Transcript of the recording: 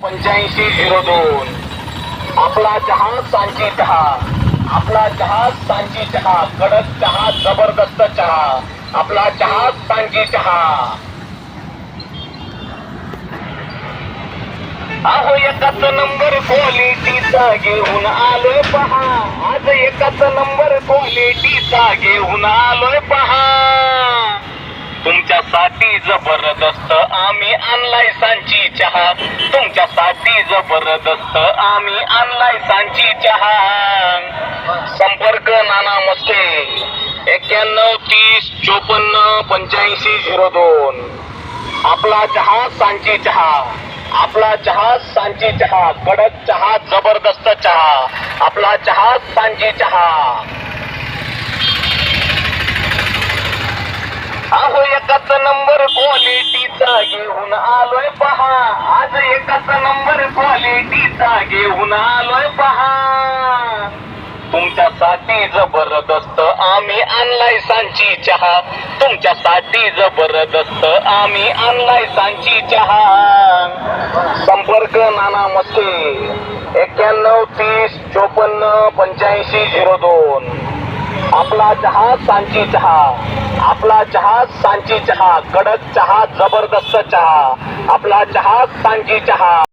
8502 आपला चहा सांची चहा, आपला चहा सांची चहा, कडक चहा, जबरदस्त चहा, आपला चहा सांची चहा. अहो एकाच नंबर क्वालिटीचा घेऊन आलोय पहा, आज एकाच नंबर क्वालिटीचा घेऊन आलोय पहा. तुमच्यासाठी जबरदस्त आम्ही आणलाय सांची चहा, तुमच्यासाठी जबरदस्त आम्ही आणलाय सांची चहा. संपर्क नाना मस्के 91 30 54 8502. आपला चहा सांची चहा, आपला चहा सांची चहा, कडक चहा, जबरदस्त चहा, आपला चहा सांची चहा. अहो एकाच नंबर क्वालिटीचा घेऊन आलोय पहा, आज एकाच नंबर क्वालिटीचा घेऊन आलोय पहा. तुमच्यासाठी जबरदस्त आम्ही आणलाय सांची चहा, तुमच्यासाठी जबरदस्त आम्ही आणलाय सांची चहा. संपर्क नाना मस्के 91 30 54 8502. आपला चहा सांची चहा, आपला चहा सांची चहा, कडक चहा, जबरदस्त चहा, आपला चहा सांची चहा.